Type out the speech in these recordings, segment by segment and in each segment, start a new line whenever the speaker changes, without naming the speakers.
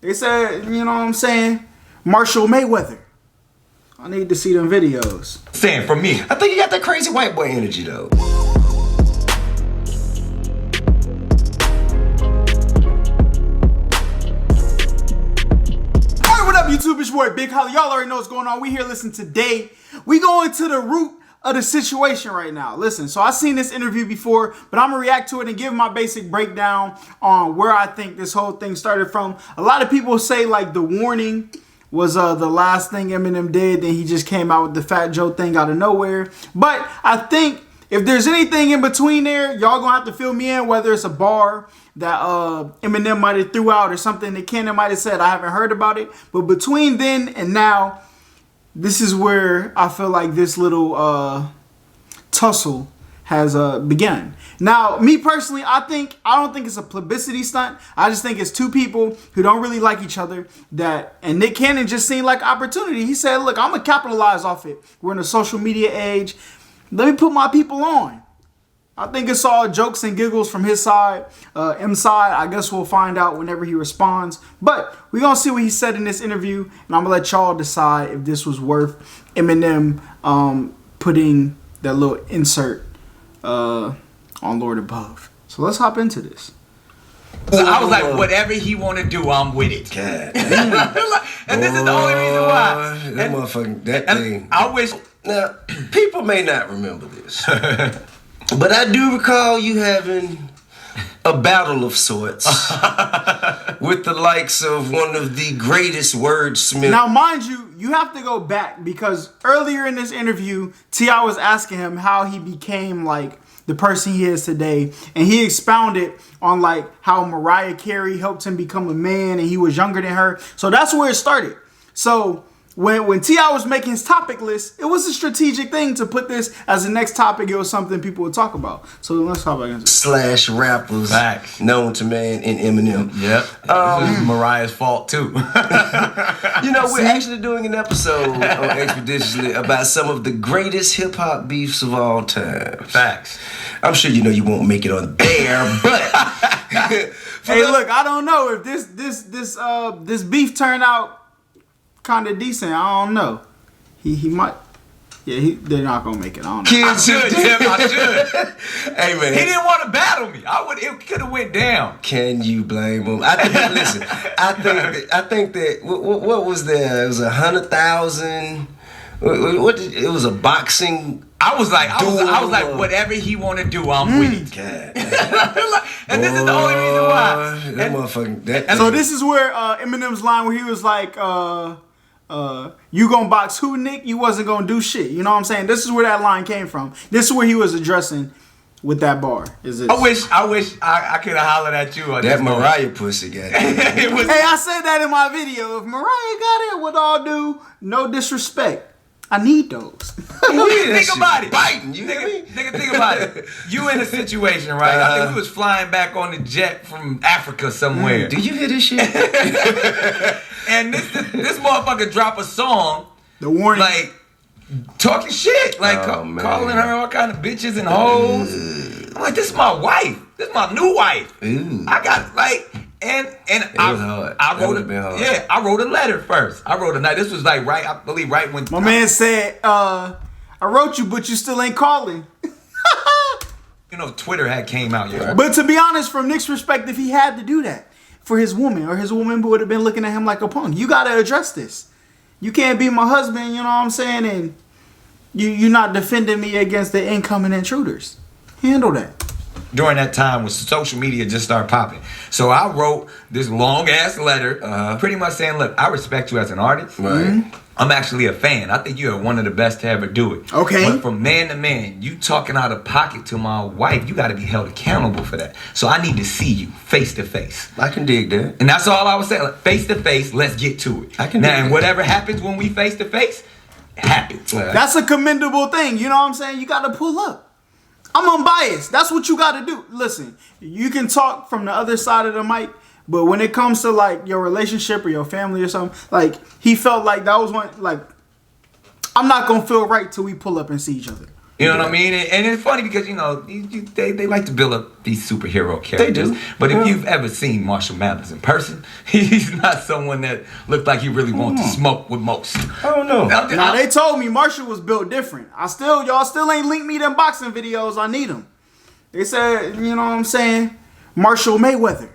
They said, you know what I'm saying, Marshall Mayweather. I need to see them videos.
Saying for me,
I think you got that crazy white boy energy though.
Alright, what up YouTube? It's your boy Big Holly. Y'all already know what's going on. We here, listen, today we going to the root of the situation right now. Listen, so I seen this interview before, but I'm gonna react to it and give my basic breakdown on where I think this whole thing started from. A lot of people say like the warning was the last thing Eminem did, then he just came out with the Fat Joe thing out of nowhere. But I think if there's anything in between there, y'all gonna have to fill me in, whether it's a bar that Eminem might have threw out or something that Cannon might have said. I haven't heard about it, but between then and now, this is where I feel like this little tussle has begun. Now, me personally, I don't think it's a publicity stunt. I just think it's two people who don't really like each other. And Nick Cannon just seemed like opportunity. He said, "Look, I'm gonna capitalize off it. We're in a social media age. Let me put my people on." I think it's all jokes and giggles from his side. M's side, I guess we'll find out whenever he responds. But we're going to see what he said in this interview. And I'm going to let y'all decide if this was worth Eminem putting that little insert on Lord Above. So let's hop into this.
So I was like, whatever he want to do, I'm with it.
God.
And this is the only reason why.
That motherfucking, that thing.
I wish.
Now, people may not remember this. But I do recall you having a battle of sorts with the likes of one of the greatest wordsmiths.
Now, mind you, you have to go back because earlier in this interview, T.I. was asking him how he became like the person he is today. And he expounded on like how Mariah Carey helped him become a man and he was younger than her. So that's where it started. So when T.I. was making his topic list, it was a strategic thing to put this as the next topic. It was something people would talk about. So let's talk about it.
Slash rappers known to man in Eminem.
Yep. This is Mariah's fault too.
You know, we're actually doing an episode on Expeditiously about some of the greatest hip hop beefs of all time.
Facts.
I'm sure you know you won't make it on there, but
hey, look, I don't know if this beef turned out kind of decent. I don't know. He might. Yeah, they're not gonna make it. I don't know.
I should, Tim. I should.
Hey man,
he didn't want to battle me. It could have went down.
Can you blame him? Listen, I think that what was there? It was 100,000. It was a boxing.
I was like, whatever he want to do, I'm with it.
God.
And this is the only reason why.
That motherfucking.
So this is where Eminem's line where he was like, "You gonna box who, Nick? You wasn't gonna do shit." You know what I'm saying? This is where that line came from. This is where he was addressing with that bar. Is it?
I wish I could have hollered at you.
That Mariah pussy got it.
Hey, I said that in my video. If Mariah got it, with all due, no disrespect, I need those.
Think about it.
Biting, you hear me?
Nigga, think about it. You in a situation, right? I think we was flying back on the jet from Africa somewhere.
Do you hear this shit?
And this motherfucker drop a song.
The warning.
Like, talking shit. Like, calling her all kind of bitches and hoes. I'm like, this is my wife. This is my new wife. I got, like... And I wrote a letter first. This was like I believe right when
my man said, I wrote you, but you still ain't calling.
You know, Twitter had came out, yeah.
But to be honest, from Nick's perspective, he had to do that for his woman, or his woman would have been looking at him like a punk. You got to address this. You can't be my husband, you know what I'm saying, and you're not defending me against the incoming intruders. Handle that.
During that time when social media just started popping. So I wrote this long ass letter, pretty much saying, look, I respect you as an artist.
Right.
I'm actually a fan. I think you're one of the best to ever do it.
Okay.
But from man to man, you talking out of pocket to my wife, you got to be held accountable for that. So I need to see you face to face.
I can dig that.
And that's all I was saying. Like, face to face, let's get to it.
I can
now,
dig
and
that.
whatever happens when we face to face, it happens.
Right.
That's a commendable thing. You know what I'm saying? You got to pull up. I'm unbiased. That's what you got to do. Listen, you can talk from the other side of the mic, but when it comes to like your relationship or your family or something, like he felt like that was one, like, I'm not going to feel right till we pull up and see each other.
You know what I mean? And it's funny because, you know, they like to build up these superhero characters.
They do.
But if you've ever seen Marshall Mathers in person, he's not someone that looked like he really wants to smoke with most.
I don't know.
Now, they told me Marshall was built different. Y'all still ain't linked me them boxing videos. I need them. They said, you know what I'm saying? Marshall Mayweather.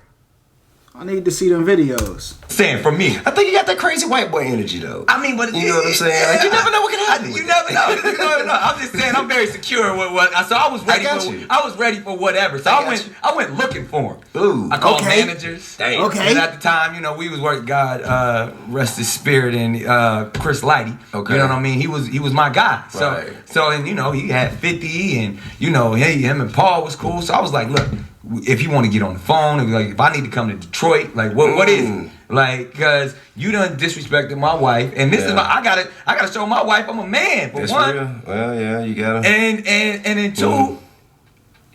I need to see them videos.
Saying for me,
I think you got that crazy white boy energy though.
I mean, but
you know what I'm saying? Like, you never know what can happen.
You never know. You never know. I'm just saying, I'm very secure with what. So I was ready. I was ready for whatever. So I went looking for him.
Ooh.
I called managers.
Damn.
Okay.
And at the time, you know, we was working. God rest his spirit, and Chris Lighty.
Okay.
You know what I mean? He was my guy. So
Right.
And you know, he had 50, and you know, him and Paul was cool. So I was like, look, if you want to get on the phone, like if I need to come to Detroit, like what is it? Like, cause you done disrespected my wife, and this is I gotta show my wife I'm a man. For
That's
one,
real. Well, yeah, you gotta.
and then two,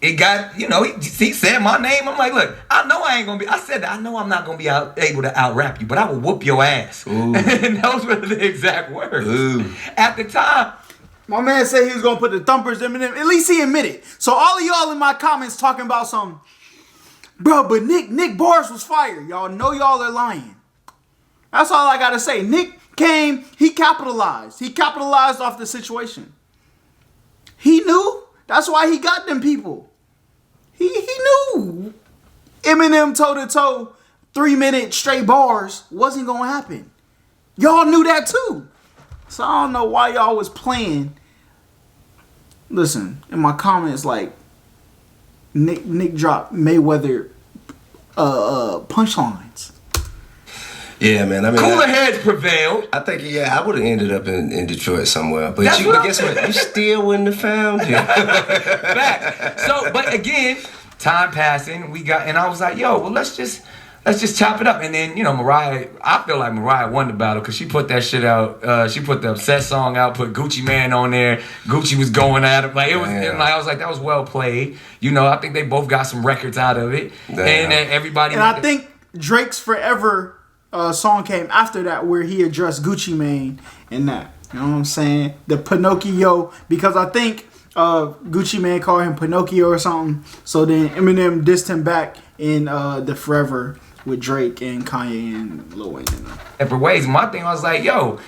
it got, you know, he said my name. I'm like, look, I know I ain't gonna be. I said that I know I'm not gonna be able to out rap you, but I will whoop your ass.
Ooh.
And those were the exact words.
Ooh.
At the time.
My man said he was gonna put the thumpers in Eminem. At least he admitted. So all of y'all in my comments talking about some, bro, but Nick bars was fire. Y'all know y'all are lying. That's all I gotta say. Nick came, he capitalized. He capitalized off the situation. He knew. That's why he got them people. He knew Eminem toe-to-toe 3-minute straight bars wasn't gonna happen. Y'all knew that too. So I don't know why y'all was playing. Listen, in my comments, like Nick dropped Mayweather punchlines.
Yeah, man. I mean,
Cooler heads prevailed.
I think I would have ended up in Detroit somewhere. But
That's
but guess what? You still wouldn't have found him.
Back. So, but again, time passing, and I was like, yo, well, let's just chop it up. And then, you know, I feel like Mariah won the battle because she put that shit out. She put the Upset song out, put Gucci Mane on there. Gucci was going at it. Like, it was, and like, I was like, that was well played. You know, I think they both got some records out of it.
Damn.
And everybody.
And I think Drake's Forever song came after that where he addressed Gucci Mane and that. You know what I'm saying? The Pinocchio, because I think Gucci Mane called him Pinocchio or something. So then Eminem dissed him back in the Forever with Drake and Kanye and Lil Wayne.
Different ways. My thing, I was like, yo,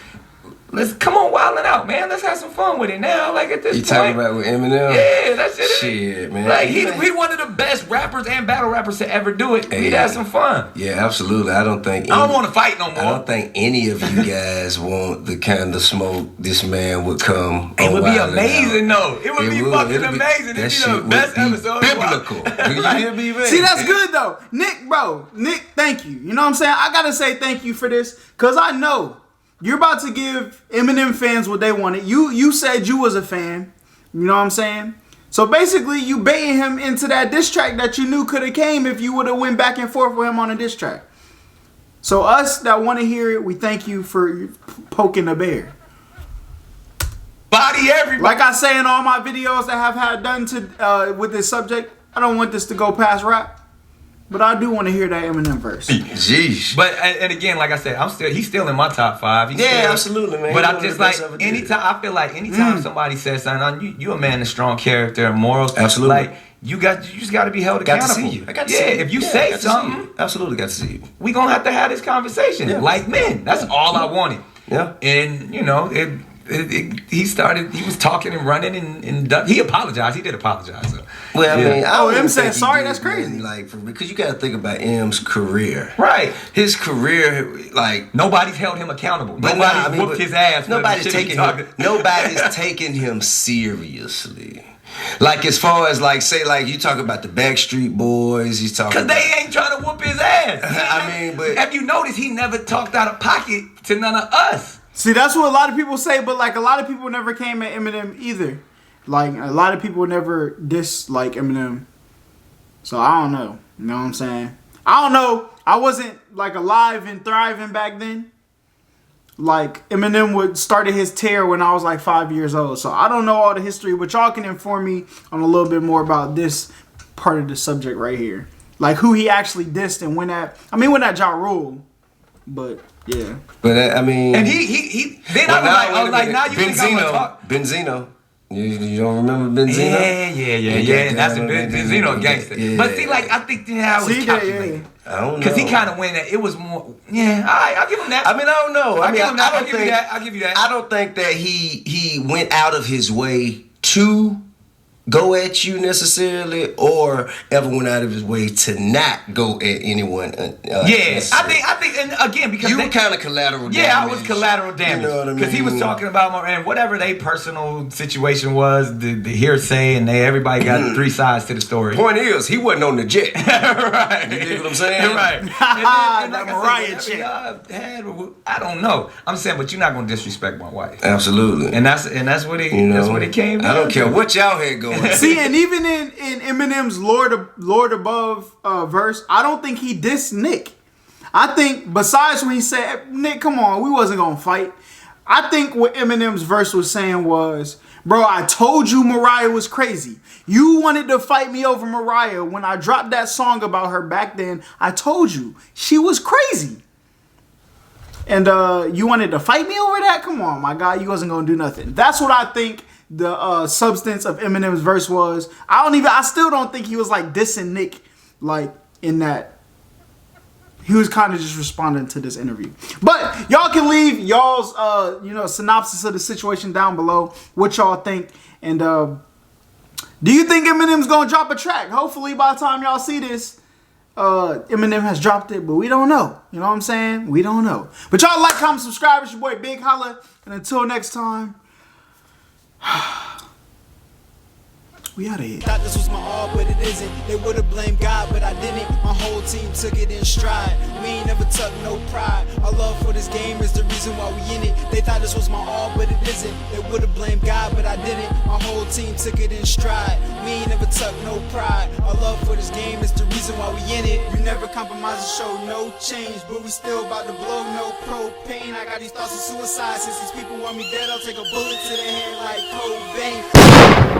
let's come on wilding out, man. Let's have some fun with it now. Like at this point.
You talking about with Eminem?
Yeah, that's it.
Shit, man.
Like he one of the best rappers and battle rappers to ever do it. We'd have some fun.
Yeah, absolutely. I don't
want to fight no more.
I don't think any of you guys want the kind of smoke this man would come.
It would be amazing, though. It would be fucking amazing. It'd be the best episode.
Biblical. You hear me, man?
See, that's good though. Nick, thank you. You know what I'm saying? I gotta say thank you for this, because I know you're about to give Eminem fans what they wanted. You said you was a fan. You know what I'm saying? So basically, you baiting him into that diss track that you knew could have came if you would have went back and forth with him on a diss track. So us that want to hear it, we thank you for poking the bear.
Body everybody.
Like I say in all my videos that I've had done to with this subject, I don't want this to go past rap. But I do want to hear that Eminem verse.
Jeez.
But and again, like I said, he's still in my top 5.
Absolutely, man.
But I just like anytime somebody says something, you a man of strong character and morals.
Absolutely.
Like you just got to be held accountable.
Got to see you. I got to see you.
If you say something,
absolutely got to see you.
We gonna have to have this conversation like men. That's all I wanted.
Yeah.
And you know he was talking and running and he apologized. He did apologize. So.
Well, I mean,
Em saying sorry, that's crazy.
Because you got to think about M's career.
Right.
His career, like,
nobody's held him accountable. Nobody's whooped his ass.
Nobody's taking him seriously. Like, as far as, like, say, like, you talk about the Backstreet Boys, he's talking
because they ain't trying to whoop his ass.
But
have you noticed he never talked out of pocket to none of us?
See, that's what a lot of people say, but like a lot of people never came at Eminem either. Like a lot of people never dislike Eminem. So I don't know. You know what I'm saying? I don't know. I wasn't like alive and thriving back then. Like Eminem started his tear when I was like 5 years old. So I don't know all the history, but y'all can inform me on a little bit more about this part of the subject right here. Like who he actually dissed and when that Ja Rule. But yeah.
But I mean,
and he then I was like now you think I'm gonna talk.
Benzino. You don't remember Benzino?
Yeah. That's a Benzino gangster.
Yeah.
But see, like, I think how it was calculated.
I don't know.
Because he kind of went at it was more. Yeah, I'll give him that.
I mean, I don't know.
I'll give you that.
I don't think that he went out of his way to go at you necessarily, or ever went out of his way to not go at anyone.
I think, and again, because
you were kind of collateral damage.
Yeah, I was collateral damage.
You know what I mean?
Because he was talking about and whatever their personal situation was, the hearsay, and everybody got 3 sides to the story.
Point is, he wasn't on the jet.
Right.
You dig what I'm saying?
Right. And
that Mariah chick.
I don't know. I'm saying, but you're not gonna disrespect my wife.
Absolutely.
And that's what he that's what it came down
I don't care what y'all had going.
See, and even in Eminem's Lord Above verse, I don't think he dissed Nick. I think besides when he said, Nick, come on, we wasn't gonna fight. I think what Eminem's verse was saying was, bro, I told you Mariah was crazy. You wanted to fight me over Mariah when I dropped that song about her back then. I told you she was crazy. And you wanted to fight me over that? Come on, my guy, you wasn't gonna do nothing. That's what I think the substance of Eminem's verse was. I still don't think he was like dissing Nick, like in that. He was kind of just responding to this interview. But y'all can leave y'all's synopsis of the situation down below, what y'all think. And do you think Eminem's gonna drop a track? Hopefully by the time y'all see this, Eminem has dropped it, but we don't know. You know what I'm saying? We don't know. But y'all like, comment, subscribe. It's your boy Big Holla. And until next time, we out of here.
Thought this was my all, but it isn't. They would've blamed God, but I didn't. My whole team took it in stride. We ain't never took no pride. Our love for this game is the reason why we in it. They thought this was my all, but it isn't. They would've blamed God, but I didn't. My whole team took it in stride. We ain't never took no pride. Our love for this game is the reason why we in it. You never compromise and show no change, but we still about to blow no propane. I got these thoughts of suicide. Since these people want me dead, I'll take a bullet to the head like Cobain.